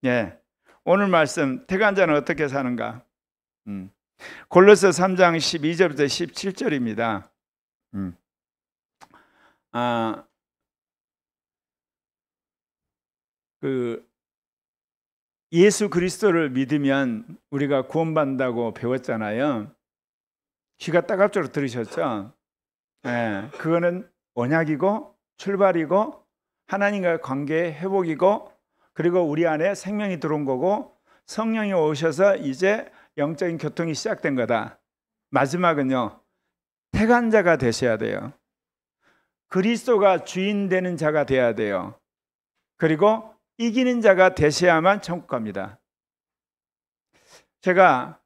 예, 오늘 말씀 택한 자는 어떻게 사는가? 골로새 3장 12절부터 17절입니다. 예수 그리스도를 믿으면 우리가 구원받는다고 배웠잖아요. 귀가 따갑도록 들으셨죠? 예, 그거는 언약이고 출발이고 하나님과의 관계의 회복이고, 그리고 우리 안에 생명이 들어온 거고, 성령이 오셔서 이제 영적인 교통이 시작된 거다. 마지막은요, 택한 자가 되셔야 돼요. 그리스도가 주인 되는 자가 돼야 돼요. 그리고 이기는 자가 되셔야만 천국 갑니다. 제가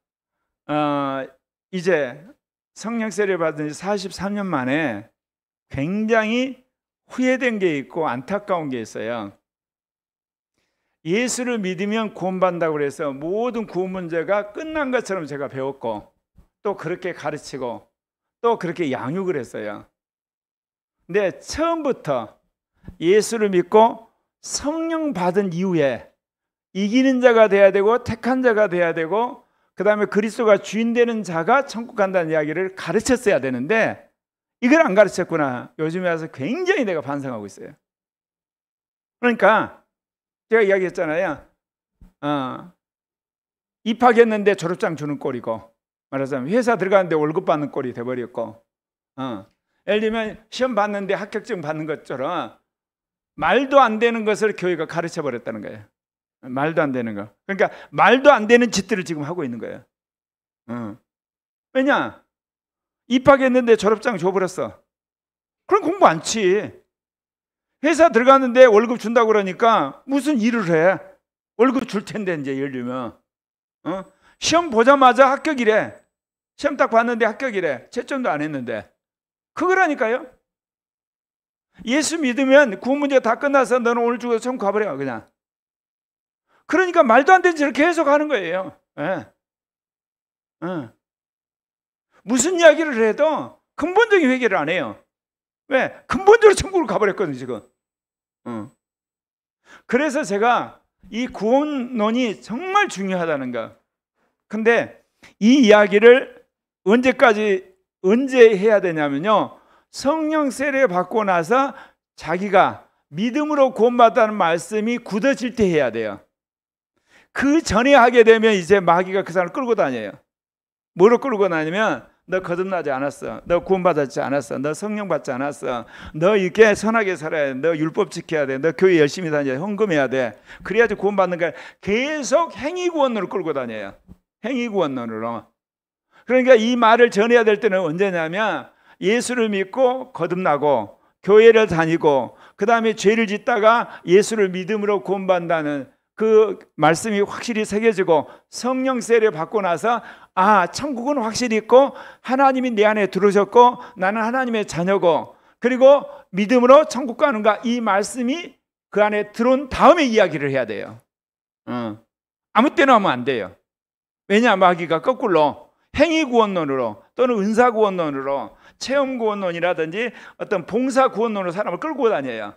이제 성령 세례 받은 지 43년 만에 굉장히 후회된 게 있고 안타까운 게 있어요. 예수를 믿으면 구원받는다고 그래서 모든 구원 문제가 끝난 것처럼 제가 배웠고, 또 그렇게 가르치고, 또 그렇게 양육을 했어요. 근데 처음부터 예수를 믿고 성령 받은 이후에 이기는 자가 돼야 되고 택한 자가 돼야 되고, 그 다음에 그리스도가 주인 되는 자가 천국 간다는 이야기를 가르쳤어야 되는데 이걸 안 가르쳤구나. 요즘에 와서 굉장히 내가 반성하고 있어요. 그러니까 제가 이야기했잖아요. 입학했는데 졸업장 주는 꼴이고, 말하자면 회사 들어가는데 월급 받는 꼴이 돼버렸고, 예를 들면 시험 봤는데 합격증 받는 것처럼 말도 안 되는 것을 교회가 가르쳐 버렸다는 거예요. 말도 안 되는 거. 그러니까 말도 안 되는 짓들을 지금 하고 있는 거예요. 왜냐? 입학했는데 졸업장 줘버렸어. 그럼 공부 안 치. 회사 들어갔는데 월급 준다고 그러니까 무슨 일을 해? 월급 줄 텐데, 이제 예를 들면 시험 보자마자 합격이래. 시험 딱 봤는데 합격이래. 채점도 안 했는데. 그거라니까요. 예수 믿으면 구원 문제 다 끝나서 너는 오늘 죽어서 천국 가버려 그냥. 그러니까 말도 안 되는 짓을 계속 하는 거예요. 예. 무슨 이야기를 해도 근본적인 회개를 안 해요. 왜? 근본적으로 천국을 가버렸거든요 지금. 그래서 제가 이 구원론이 정말 중요하다는 거. 근데 이 이야기를 언제 해야 되냐면요, 성령 세례 받고 나서 자기가 믿음으로 구원받았다는 말씀이 굳어질 때 해야 돼요. 그 전에 하게 되면 이제 마귀가 그 사람을 끌고 다녀요. 뭐로 끌고 다니면 너 거듭나지 않았어, 너 구원받았지 않았어, 너 성령 받지 않았어, 너 이렇게 선하게 살아야 돼, 너 율법 지켜야 돼, 너 교회 열심히 다녀야 돼, 헌금해야 돼, 그래야지 구원받는 거야. 계속 행위구원으로 끌고 다녀요. 행위구원론으로. 그러니까 이 말을 전해야 될 때는 언제냐면 예수를 믿고 거듭나고 교회를 다니고 그 다음에 죄를 짓다가 예수를 믿음으로 구원받는다는 그 말씀이 확실히 새겨지고 성령 세례 받고 나서 천국은 확실히 있고 하나님이 내 안에 들어오셨고 나는 하나님의 자녀고, 그리고 믿음으로 천국 가는가, 이 말씀이 그 안에 들어온 다음에 이야기를 해야 돼요. 아무 때나 하면 안 돼요. 왜냐? 마귀가 거꾸로 행위구원론으로 또는 은사구원론으로, 체험구원론이라든지 어떤 봉사구원론으로 사람을 끌고 다녀요.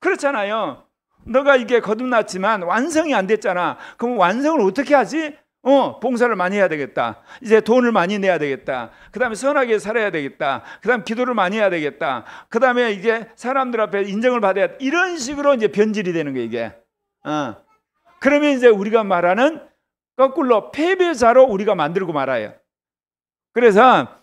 그렇잖아요. 너가 이게 거듭났지만 완성이 안 됐잖아. 그럼 완성을 어떻게 하지? 봉사를 많이 해야 되겠다. 이제 돈을 많이 내야 되겠다. 그 다음에 선하게 살아야 되겠다. 그 다음에 기도를 많이 해야 되겠다. 그 다음에 이제 사람들 앞에 인정을 받아야 돼. 이런 식으로 이제 변질이 되는 거예요, 이게. 그러면 이제 우리가 말하는 거꾸로 패배자로 우리가 만들고 말아요. 그래서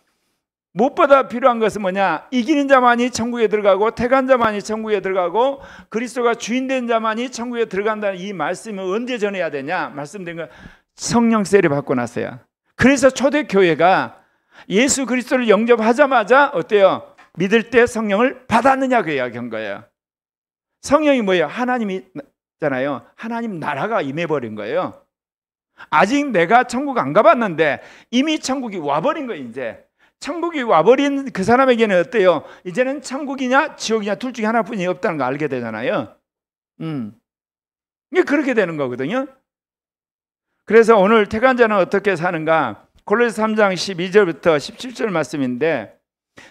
무엇보다 필요한 것은 뭐냐? 이기는 자만이 천국에 들어가고 택한 자만이 천국에 들어가고 그리스도가 주인된 자만이 천국에 들어간다는 이 말씀을 언제 전해야 되냐? 말씀드린 거 성령 세례 받고 나서야. 그래서 초대교회가 예수 그리스도를 영접하자마자 어때요? 믿을 때 성령을 받았느냐 그 이야기한 거예요. 성령이 뭐예요? 하나님이잖아요. 하나님 나라가 임해버린 거예요. 아직 내가 천국 안 가봤는데 이미 천국이 와버린 거예요. 이제 천국이 와버린 그 사람에게는 어때요? 이제는 천국이냐 지옥이냐 둘 중에 하나뿐이 없다는 거 알게 되잖아요. 이게 그렇게 되는 거거든요. 그래서 오늘 택한 자는 어떻게 사는가? 골로새 3장 12절부터 17절 말씀인데,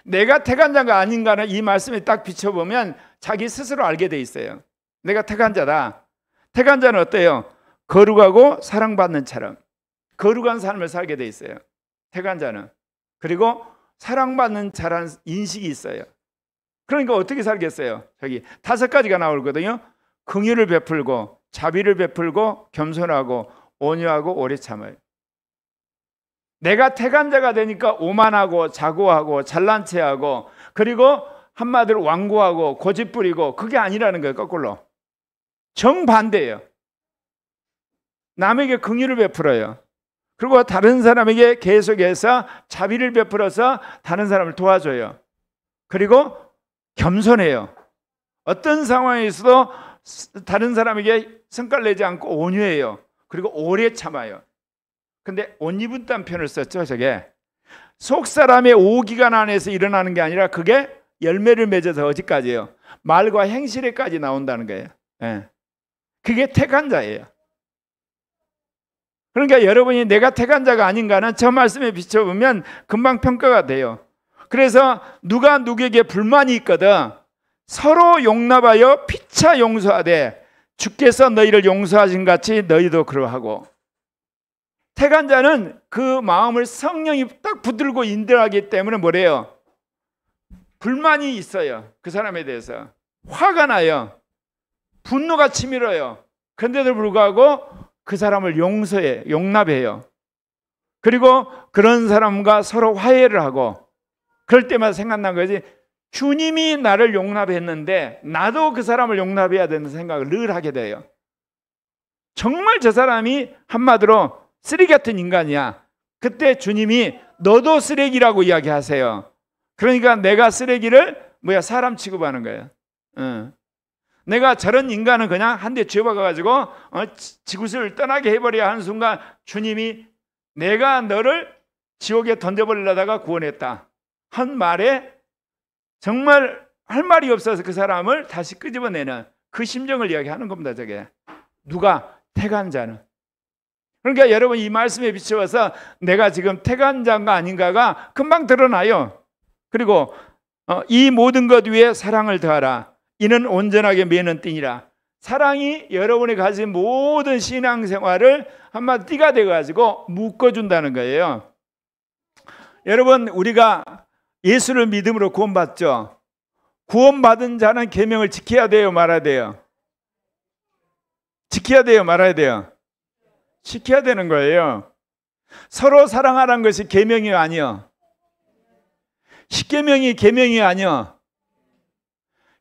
내가 택한 자가 아닌가는 이 말씀에 딱 비춰보면 자기 스스로 알게 돼 있어요. 내가 택한 자다. 택한 자는 어때요? 거룩하고 사랑받는 처럼 거룩한 삶을 살게 돼 있어요. 택한 자는. 그리고 사랑받는 자라는 인식이 있어요. 그러니까 어떻게 살겠어요? 저기 5가지가 나오거든요. 긍휼을 베풀고 자비를 베풀고 겸손하고 온유하고 오래 참아요. 내가 택한 자가 되니까 오만하고 자고하고 잘난 체하고 그리고 한마디로 완고하고 고집부리고 그게 아니라는 거예요. 거꾸로 정반대예요. 남에게 긍휼을 베풀어요. 그리고 다른 사람에게 계속해서 자비를 베풀어서 다른 사람을 도와줘요. 그리고 겸손해요. 어떤 상황에서도 다른 사람에게 성깔 내지 않고 온유해요. 그리고 오래 참아요. 근데 옷 입은 땀 표현을 썼죠. 저게 속 사람의 오기간 안에서 일어나는 게 아니라 그게 열매를 맺어서 어디까지예요? 말과 행실에까지 나온다는 거예요. 예. 그게 택한 자예요. 그러니까 여러분이 내가 택한 자가 아닌가는 저 말씀에 비춰보면 금방 평가가 돼요. 그래서 누가 누구에게 불만이 있거든 서로 용납하여 피차 용서하되 주께서 너희를 용서하신 같이 너희도 그러하고. 택한 자는 그 마음을 성령이 딱 붙들고 인도하기 때문에 뭐래요? 불만이 있어요. 그 사람에 대해서 화가 나요. 분노가 치밀어요. 그런데도 불구하고 그 사람을 용서해, 용납해요. 그리고 그런 사람과 서로 화해를 하고 그럴 때마다 생각난 거지. 주님이 나를 용납했는데 나도 그 사람을 용납해야 되는 생각을 늘 하게 돼요. 정말 저 사람이 한마디로 쓰레기 같은 인간이야. 그때 주님이 너도 쓰레기라고 이야기하세요. 그러니까 내가 쓰레기를 사람 취급하는 거예요. 내가 저런 인간은 그냥 한 대 쥐어박아가지고 지구를 떠나게 해버려야 하는 순간 주님이 내가 너를 지옥에 던져버리려다가 구원했다 한 말에 정말 할 말이 없어서 그 사람을 다시 끄집어내는 그 심정을 이야기하는 겁니다. 저게 누가? 택한 자는. 그러니까 여러분 이 말씀에 비추어서 내가 지금 택한 자인가 아닌가가 금방 드러나요. 그리고 이 모든 것 위에 사랑을 더하라. 이는 온전하게 매는 띠니라. 사랑이 여러분이 가진 모든 신앙생활을 한마디 띠가 돼가지고 묶어준다는 거예요. 여러분 우리가 예수를 믿음으로 구원받죠. 구원받은 자는 계명을 지켜야 돼요, 말아야 돼요? 지켜야 돼요, 말아야 돼요? 지켜야 되는 거예요. 서로 사랑하라는 것이 계명이 아니요. 십계명이 계명이 아니요.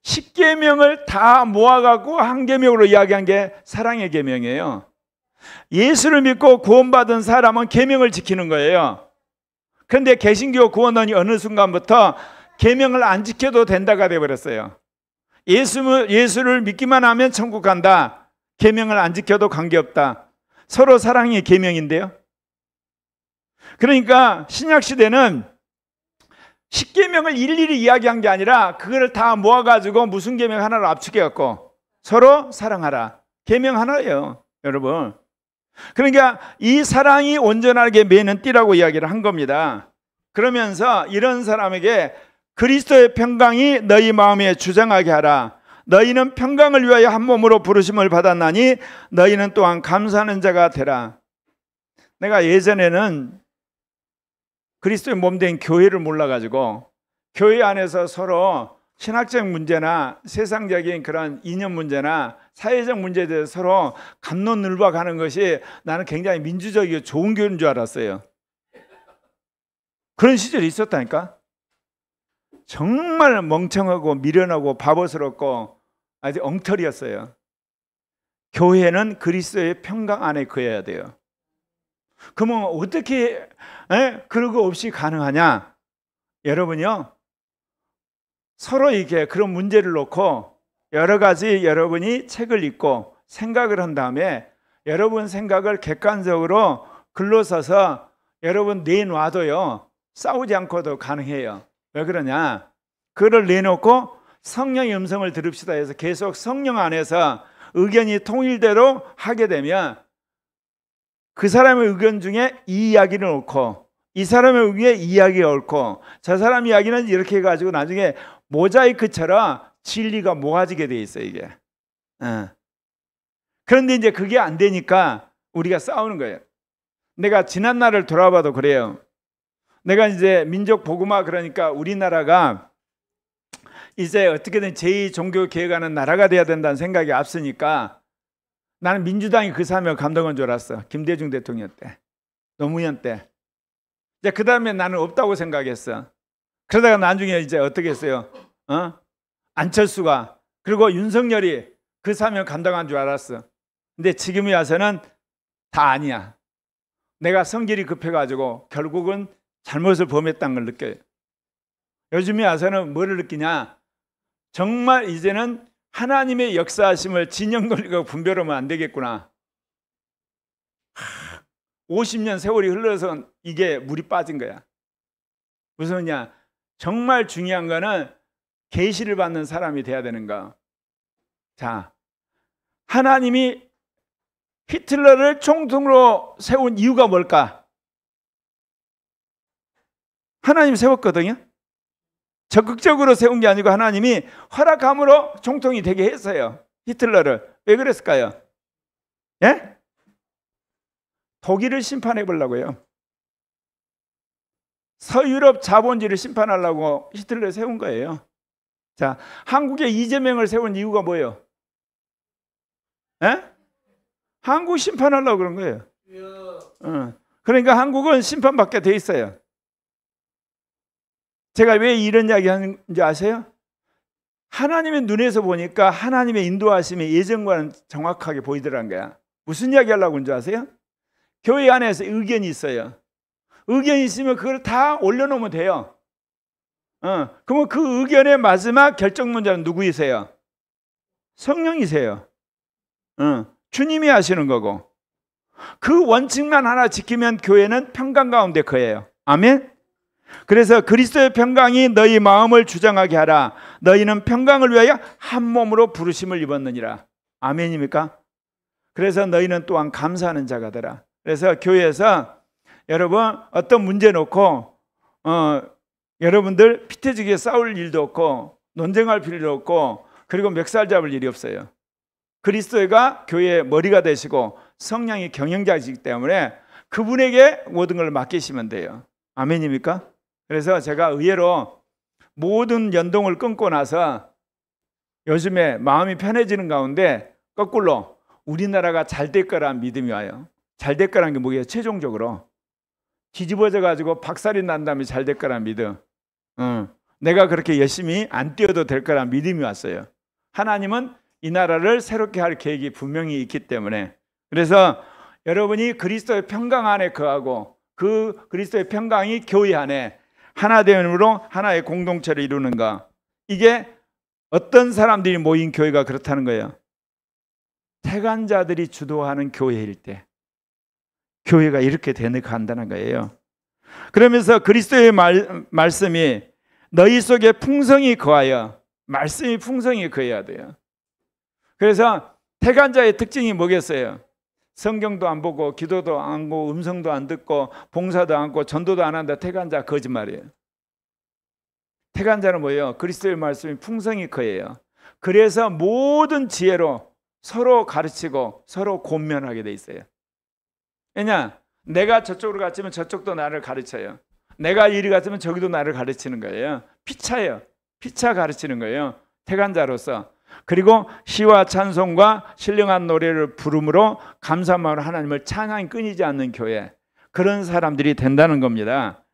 십계명을 다 모아갖고 한 계명으로 이야기한 게 사랑의 계명이에요. 예수를 믿고 구원받은 사람은 계명을 지키는 거예요. 그런데 개신교 구원원이 어느 순간부터 계명을 안 지켜도 된다가 되어버렸어요. 예수를 믿기만 하면 천국 간다. 계명을 안 지켜도 관계없다. 서로 사랑이 계명인데요. 그러니까 신약시대는 십계명을 일일이 이야기한 게 아니라 그걸 다 모아가지고 무슨 계명 하나를 압축해갖고 서로 사랑하라. 계명 하나예요, 여러분. 그러니까 이 사랑이 온전하게 매는 띠라고 이야기를 한 겁니다. 그러면서 이런 사람에게 그리스도의 평강이 너희 마음에 주장하게 하라. 너희는 평강을 위하여 한 몸으로 부르심을 받았나니 너희는 또한 감사하는 자가 되라. 내가 예전에는 그리스도의 몸된 교회를 몰라가지고 교회 안에서 서로 신학적 문제나 세상적인 그런 이념 문제나 사회적 문제에 대해서 서로 갑론을박하는 것이 나는 굉장히 민주적이고 좋은 교회인 줄 알았어요. 그런 시절이 있었다니까. 정말 멍청하고 미련하고 바보스럽고 아주 엉터리였어요. 교회는 그리스도의 평강 안에 거해야 돼요. 그러면 어떻게 그러고 없이 가능하냐? 여러분요, 서로 이렇게 그런 문제를 놓고 여러 가지 여러분이 책을 읽고 생각을 한 다음에 여러분 생각을 객관적으로 글러서서 여러분 내놔도요 싸우지 않고도 가능해요. 왜 그러냐? 그걸 내놓고 성령의 음성을 들읍시다 해서 계속 성령 안에서 의견이 통일대로 하게 되면 그 사람의 의견 중에 이 이야기를 옳고 이 사람의 의견에 이 이야기가 옳고 저 사람 이야기는 이렇게 해가지고 나중에 모자이크처럼 진리가 모아지게 돼 있어요. 이게. 그런데 이제 그게 안 되니까 우리가 싸우는 거예요. 내가 지난 날을 돌아봐도 그래요. 내가 이제 민족 복음화, 그러니까 우리나라가 이제 어떻게든 제2종교개혁하는 나라가 돼야 된다는 생각이 앞서니까 나는 민주당이 그 사명을 감당한 줄 알았어. 김대중 대통령 때, 노무현 때. 이제 그 다음에 나는 없다고 생각했어. 그러다가 나중에 이제 어떻게 했어요? 안철수가, 그리고 윤석열이 그 사명을 감당한 줄 알았어. 근데 지금에 와서는 다 아니야. 내가 성질이 급해가지고 결국은 잘못을 범했다는 걸 느껴요. 요즘에 와서는 뭐를 느끼냐? 정말 이제는 하나님의 역사하심을 진영 논리가 분별하면 안 되겠구나. 50년 세월이 흘러서 이게 물이 빠진 거야. 무슨 소리냐? 정말 중요한 거는 계시를 받는 사람이 돼야 되는가. 자, 하나님이 히틀러를 총통으로 세운 이유가 뭘까? 하나님 세웠거든요. 적극적으로 세운 게 아니고 하나님이 허락함으로 총통이 되게 했어요. 히틀러를. 왜 그랬을까요? 예? 독일을 심판해 보려고요. 서유럽 자본주의를 심판하려고 히틀러를 세운 거예요. 자, 한국에 이재명을 세운 이유가 뭐예요? 예? 한국 심판하려고 그런 거예요. 그러니까 한국은 심판받게 돼 있어요. 제가 왜 이런 이야기 하는지 아세요? 하나님의 눈에서 보니까 하나님의 인도하심이 예전과는 정확하게 보이더란 거야. 무슨 이야기 하려고 하는지 아세요? 교회 안에서 의견이 있어요. 의견이 있으면 그걸 다 올려놓으면 돼요. 그러면 그 의견의 마지막 결정문자는 누구이세요? 성령이세요. 주님이 하시는 거고. 그 원칙만 하나 지키면 교회는 평강 가운데 거예요. 아멘? 그래서 그리스도의 평강이 너희 마음을 주장하게 하라. 너희는 평강을 위하여 한 몸으로 부르심을 입었느니라. 아멘입니까? 그래서 너희는 또한 감사하는 자가 되라. 그래서 교회에서 여러분 어떤 문제 놓고 여러분들 피태지게 싸울 일도 없고 논쟁할 필요도 없고 그리고 멱살 잡을 일이 없어요. 그리스도가 교회의 머리가 되시고 성령이 경영자이기 때문에 그분에게 모든 걸 맡기시면 돼요. 아멘입니까? 그래서 제가 의외로 모든 연동을 끊고 나서 요즘에 마음이 편해지는 가운데 거꾸로 우리나라가 잘 될 거라는 믿음이 와요. 잘 될 거라는 게 뭐예요? 최종적으로 뒤집어져 가지고 박살이 난 다음에 잘 될 거라는 믿음. 내가 그렇게 열심히 안 뛰어도 될 거라는 믿음이 왔어요. 하나님은 이 나라를 새롭게 할 계획이 분명히 있기 때문에. 그래서 여러분이 그리스도의 평강 안에 거하고 그 그리스도의 평강이 교회 안에 하나 되음으로 하나의 공동체를 이루는가. 이게 어떤 사람들이 모인 교회가 그렇다는 거예요. 태간자들이 주도하는 교회일 때 교회가 이렇게 되는간다는 거예요. 그러면서 그리스도의 말씀이 너희 속에 풍성히 거하여, 말씀이 풍성히 거해야 돼요. 그래서 태간자의 특징이 뭐겠어요? 성경도 안 보고 기도도 안 하고 음성도 안 듣고 봉사도 안 하고 전도도 안 한다. 태간자 거짓말이에요. 태간자는 뭐예요? 그리스도의 말씀이 풍성히 거해요. 그래서 모든 지혜로 서로 가르치고 서로 권면하게 돼 있어요. 왜냐? 내가 저쪽으로 갔으면 저쪽도 나를 가르쳐요. 내가 이리 갔으면 저기도 나를 가르치는 거예요. 피차예요. 피차 가르치는 거예요. 태간자로서. 그리고 시와 찬송과 신령한 노래를 부름으로 감사함으로 하나님을 찬양이 끊이지 않는 교회, 그런 사람들이 된다는 겁니다.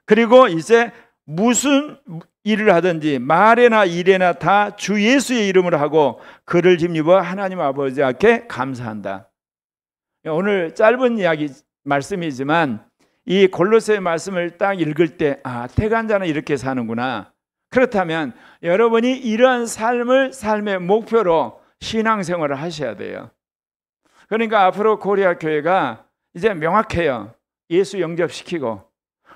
그리고 이제 무슨 일을 하든지 말에나 일에나 다 주 예수의 이름으로 하고 그를 힘입어 하나님 아버지 앞에 감사한다. 오늘 짧은 이야기 말씀이지만 이 골로새 말씀을 딱 읽을 때 태간자는 이렇게 사는구나. 그렇다면 여러분이 이러한 삶의 목표로 신앙생활을 하셔야 돼요. 그러니까 앞으로 고리아 교회가 이제 명확해요. 예수 영접시키고,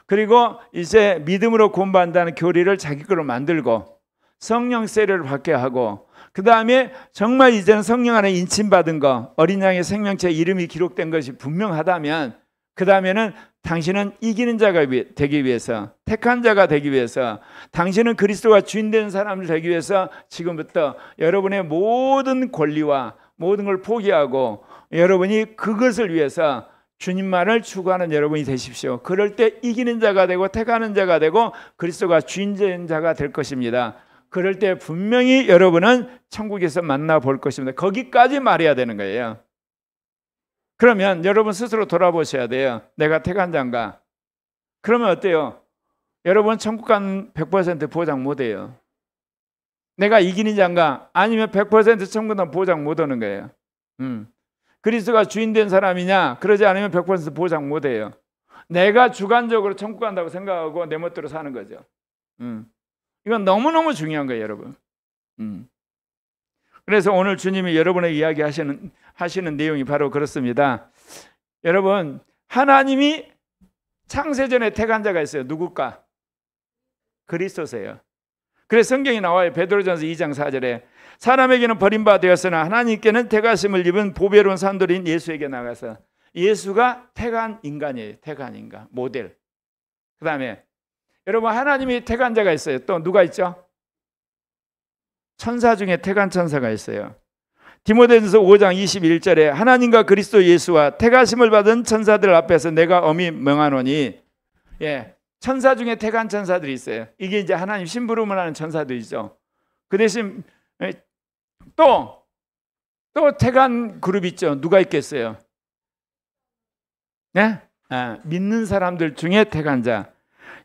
그리고 이제 믿음으로 공부한다는 교리를 자기 거로 만들고 성령 세례를 받게 하고, 그 다음에 정말 이제는 성령 안에 인침받은 거, 어린 양의 생명체 이름이 기록된 것이 분명하다면 그 다음에는 당신은 이기는 자가 되기 위해서, 택한 자가 되기 위해서, 당신은 그리스도가 주인 되는 사람을 되기 위해서 지금부터 여러분의 모든 권리와 모든 걸 포기하고 여러분이 그것을 위해서 주님만을 추구하는 여러분이 되십시오. 그럴 때 이기는 자가 되고 택하는 자가 되고 그리스도가 주인된 자가 될 것입니다. 그럴 때 분명히 여러분은 천국에서 만나볼 것입니다. 거기까지 말해야 되는 거예요. 그러면 여러분 스스로 돌아보셔야 돼요. 내가 택한 자인가? 그러면 어때요? 여러분 천국 가는 100% 보장 못해요. 내가 이기는 자인가? 아니면 100% 천국 가는 보장 못 하는 거예요. 그리스도가 주인 된 사람이냐? 그러지 않으면 100% 보장 못해요. 내가 주관적으로 천국 간다고 생각하고 내 멋대로 사는 거죠. 이건 너무너무 중요한 거예요, 여러분. 그래서 오늘 주님이 여러분에게 이야기하시는 내용이 바로 그렇습니다. 여러분, 하나님이 창세전에 택한 자가 있어요. 누굴까? 그리스도세요. 그래서 성경이 나와요. 베드로전서 2장 4절에 사람에게는 버림받아 되었으나 하나님께는 택하심을 입은 보배로운 산돌인 예수에게 나가서, 예수가 택한 인간이에요. 택한 인간, 모델. 그 다음에 여러분, 하나님이 택한 자가 있어요. 또 누가 있죠? 천사 중에 택한 천사가 있어요. 디모데전서 5장 21절에 하나님과 그리스도 예수와 택하심을 받은 천사들 앞에서 내가 엄히 명하노니, 천사 중에 택한 천사들이 있어요. 이게 이제 하나님 심부름을 하는 천사들이죠. 그 대신 또 택한 그룹 있죠. 누가 있겠어요? 네? 믿는 사람들 중에 택한 자.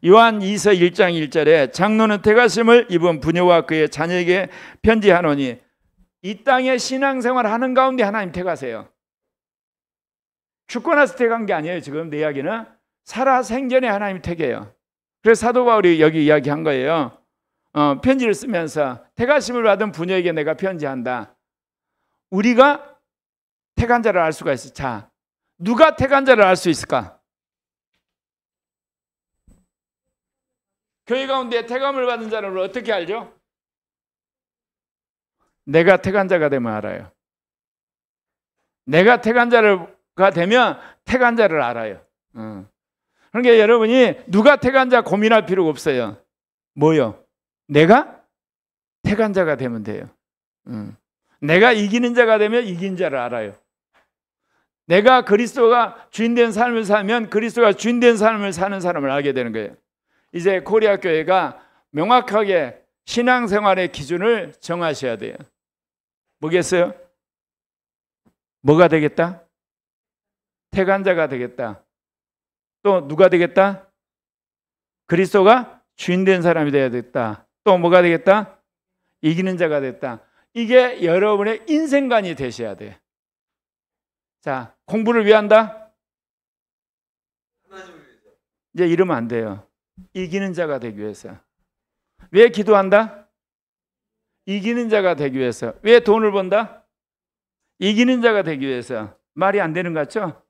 요한 2서 1장 1절에 장로는 택하심을 입은 부녀와 그의 자녀에게 편지하노니, 이 땅에 신앙생활 하는 가운데 하나님 택하세요. 죽고 나서 택한 게 아니에요. 지금 내 이야기는 살아 생전에 하나님 택해요. 그래서 사도 바울이 여기 이야기한 거예요. 편지를 쓰면서 택하심을 받은 부녀에게 내가 편지한다. 우리가 택한 자를 알 수가 있어요. 자, 누가 택한 자를 알 수 있을까? 교회 가운데 택함을 받은 자를 어떻게 알죠? 내가 택한 자가 되면 알아요. 내가 택한 자가 되면 택한 자를 알아요. 그러니까 여러분이 누가 택한 자 고민할 필요가 없어요. 뭐요? 내가 택한 자가 되면 돼요. 내가 이기는 자가 되면 이긴 자를 알아요. 내가 그리스도가 주인된 삶을 살면 그리스도가 주인된 삶을 사는 사람을 알게 되는 거예요. 이제 코리아 교회가 명확하게 신앙생활의 기준을 정하셔야 돼요. 뭐겠어요? 뭐가 되겠다? 택한 자가 되겠다. 또 누가 되겠다? 그리스도가 주인된 사람이 되겠다. 또 뭐가 되겠다? 이기는 자가 됐다. 이게 여러분의 인생관이 되셔야 돼요. 자, 공부를 왜 한다? 이제 이러면 안 돼요. 이기는 자가 되기 위해서. 왜 기도한다? 이기는 자가 되기 위해서. 왜 돈을 번다? 이기는 자가 되기 위해서. 말이 안 되는 것 같죠?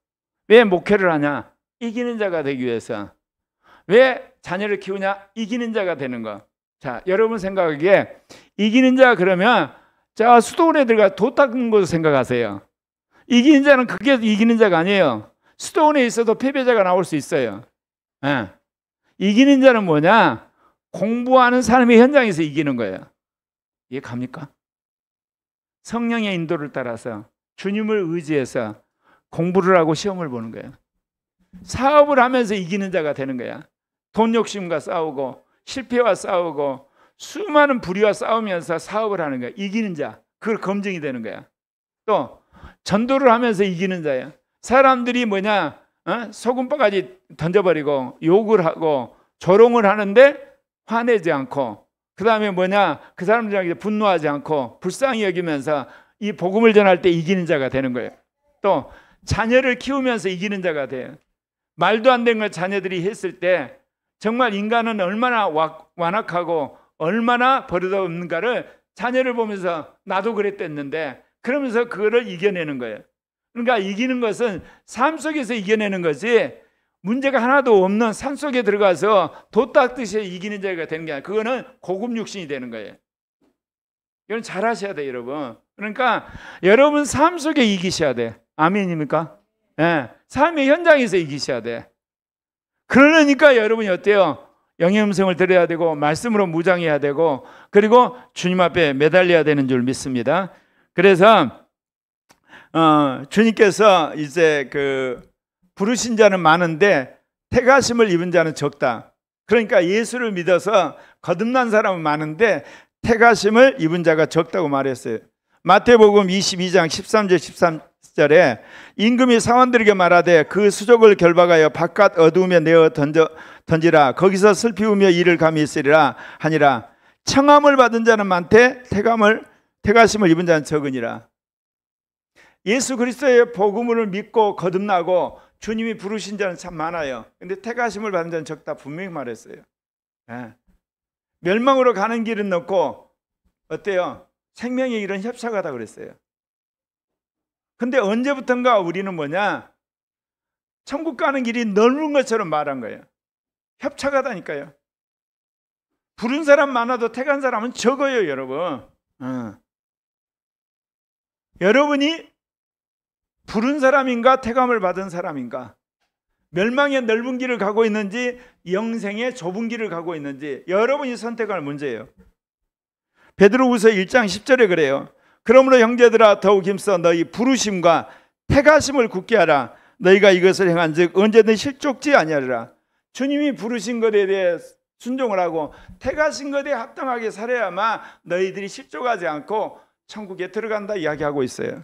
왜 목회를 하냐? 이기는 자가 되기 위해서. 왜 자녀를 키우냐? 이기는 자가 되는 거. 자, 여러분 생각하기에 이기는 자 그러면 자, 수도원에 들어가 도 닦는 것을 생각하세요. 이기는 자는 그게 이기는 자가 아니에요. 수도원에 있어도 패배자가 나올 수 있어요. 이기는 자는 뭐냐? 공부하는 삶의 현장에서 이기는 거예요. 이해 갑니까? 성령의 인도를 따라서 주님을 의지해서 공부를 하고 시험을 보는 거예요. 사업을 하면서 이기는 자가 되는 거야. 돈 욕심과 싸우고 실패와 싸우고 수많은 불의와 싸우면서 사업을 하는 거야. 이기는 자. 그걸 검증이 되는 거야. 또 전도를 하면서 이기는 자야. 사람들이 뭐냐? 소금바가지 던져버리고 욕을 하고 조롱을 하는데 화내지 않고, 그 다음에 뭐냐? 그 사람들에게 분노하지 않고 불쌍히 여기면서 이 복음을 전할 때 이기는 자가 되는 거예요. 또 자녀를 키우면서 이기는 자가 돼요. 말도 안 되는 걸 자녀들이 했을 때 정말 인간은 얼마나 완악하고 얼마나 버릇없는가를 자녀를 보면서 나도 그랬댔는데, 그러면서 그거를 이겨내는 거예요. 그러니까 이기는 것은 삶 속에서 이겨내는 거지, 문제가 하나도 없는 산 속에 들어가서 도 닦듯이 이기는 자가 되는 게 아니라 그거는 고급 육신이 되는 거예요. 이건 잘 하셔야 돼요, 여러분. 그러니까 여러분 삶 속에 이기셔야 돼. 아멘입니까? 삶의 현장에서 이기셔야 돼. 그러니까 여러분이 어때요? 영의 음성을 들어야 되고 말씀으로 무장해야 되고 그리고 주님 앞에 매달려야 되는 줄 믿습니다. 그래서 주님께서 이제 부르신 자는 많은데 택하심을 입은 자는 적다. 그러니까 예수를 믿어서 거듭난 사람은 많은데 택하심을 입은 자가 적다고 말했어요. 마태복음 22장 13절 13절에 임금이 사원들에게 말하되 그 수족을 결박하여 바깥 어두움에 내어 던지라. 거기서 슬피 우며 이를 감히 있으리라 하니라. 청함을 받은 자는 많되 택하심을 입은 자는 적으니라. 예수 그리스도의 복음을 믿고 거듭나고 주님이 부르신 자는 참 많아요. 근데 택하심을 받은 자는 적다 분명히 말했어요. 멸망으로 가는 길은 넓고 어때요? 생명의 길은 협착하다 그랬어요. 근데 언제부턴가 우리는 뭐냐? 천국 가는 길이 넓은 것처럼 말한 거예요. 협착하다니까요. 부른 사람 많아도 택한 사람은 적어요, 여러분. 여러분이 부른 사람인가 택함을 받은 사람인가? 멸망의 넓은 길을 가고 있는지 영생의 좁은 길을 가고 있는지 여러분이 선택할 문제예요. 베드로후서 1장 10절에 그래요. 그러므로 형제들아 더욱 힘써 너희 부르심과 택하심을 굳게 하라. 너희가 이것을 행한즉 언제든 실족지 아니하리라. 주님이 부르신 것에 대해 순종을 하고 택하신 것에 합당하게 살아야만 너희들이 실족하지 않고 천국에 들어간다 이야기하고 있어요.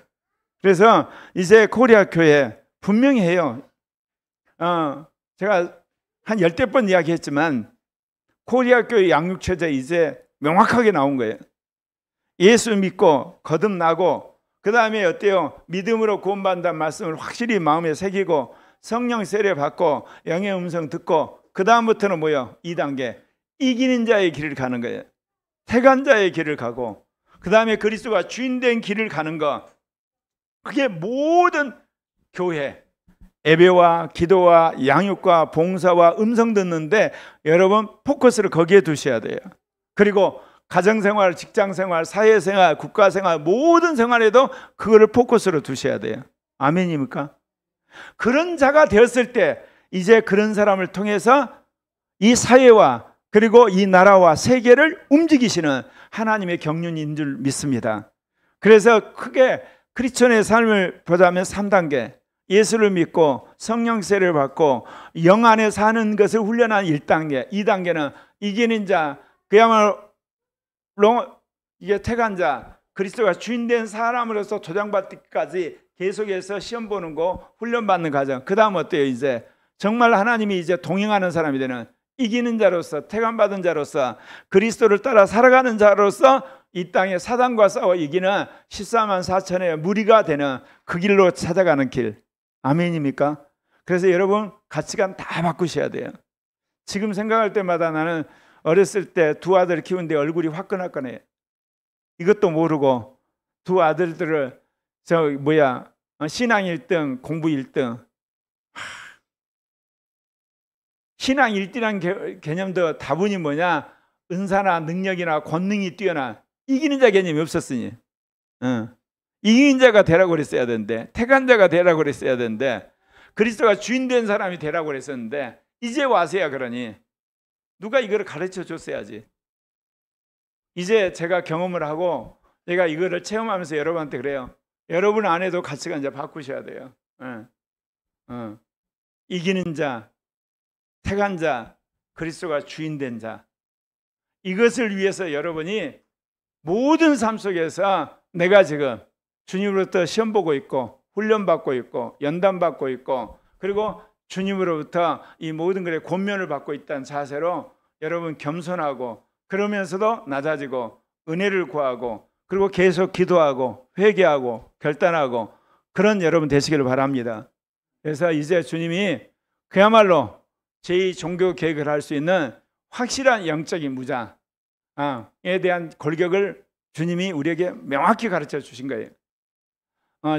그래서 이제 코리아 교회 분명히 해요. 제가 한 10대 번 이야기했지만 코리아 교회 양육체제 이제 명확하게 나온 거예요. 예수 믿고 거듭나고 그 다음에 어때요? 믿음으로 구원받는다는 말씀을 확실히 마음에 새기고 성령 세례 받고 영의 음성 듣고 그 다음부터는 뭐예요? 2단계 이기는 자의 길을 가는 거예요. 택한 자의 길을 가고 그 다음에 그리스도가 주인된 길을 가는 거. 그게 모든 교회 예배와 기도와 양육과 봉사와 음성 듣는데 여러분 포커스를 거기에 두셔야 돼요. 그리고 가정생활, 직장생활, 사회생활, 국가생활 모든 생활에도 그거를 포커스로 두셔야 돼요. 아멘입니까? 그런 자가 되었을 때 이제 그런 사람을 통해서 이 사회와 그리고 이 나라와 세계를 움직이시는 하나님의 경륜인 줄 믿습니다. 그래서 크게 크리스천의 삶을 보자면 3단계 예수를 믿고 성령 세례를 받고 영 안에 사는 것을 훈련한 1단계 2단계는 이기는 자 그야말로 이게 택한 자 그리스도가 주인된 사람으로서 도장받기까지 계속해서 시험 보는 거 훈련받는 과정. 그 다음 어때요? 이제 정말 하나님이 이제 동행하는 사람이 되는 이기는 자로서 택함받은 자로서 그리스도를 따라 살아가는 자로서 이 땅에 사단과 싸워 이기는 14만 4천의 무리가 되는 그 길로 찾아가는 길. 아멘입니까? 그래서 여러분 가치관 다 바꾸셔야 돼요. 지금 생각할 때마다 나는 어렸을 때 두 아들을 키우는데 얼굴이 화끈화끈해. 이것도 모르고 두 아들들을 신앙 1등 공부 1등. 신앙 1등이라는 개념도 다분히 뭐냐? 은사나 능력이나 권능이 뛰어난 이기는 자 개념이 없었으니 이기는 자가 되라고 그랬어야 되는데 택한 자가 되라고 그랬어야 되는데 그리스도가 주인 된 사람이 되라고 그랬었는데 이제 와서야 그러니 누가 이거를 가르쳐 줬어야지. 이제 제가 경험을 하고 내가 이거를 체험하면서 여러분한테 그래요. 여러분 안에도 가치관 이제 바꾸셔야 돼요. 이기는 자, 택한 자, 그리스도가 주인 된 자. 이것을 위해서 여러분이 모든 삶 속에서 내가 지금 주님으로부터 시험 보고 있고 훈련받고 있고 연단받고 있고 그리고 주님으로부터 이 모든 것에 권면을 받고 있다는 자세로 여러분 겸손하고 그러면서도 낮아지고 은혜를 구하고 그리고 계속 기도하고 회개하고 결단하고 그런 여러분 되시기를 바랍니다. 그래서 이제 주님이 그야말로 제2종교 계획을 할 수 있는 확실한 영적인 무장에 대한 골격을 주님이 우리에게 명확히 가르쳐 주신 거예요.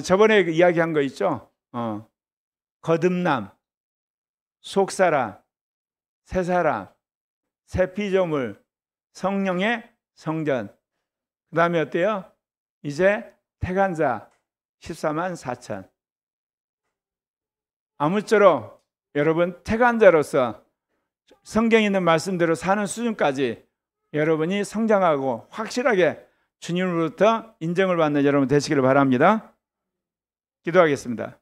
저번에 이야기한 거 있죠? 거듭남, 속사람, 새사람, 새 피조물, 성령의 성전. 그 다음에 어때요? 이제 택한 자 14만 4천. 아무쪼록 여러분 택한 자로서 성경에 있는 말씀대로 사는 수준까지 여러분이 성장하고 확실하게 주님으로부터 인정을 받는 여러분 되시기를 바랍니다. 기도하겠습니다.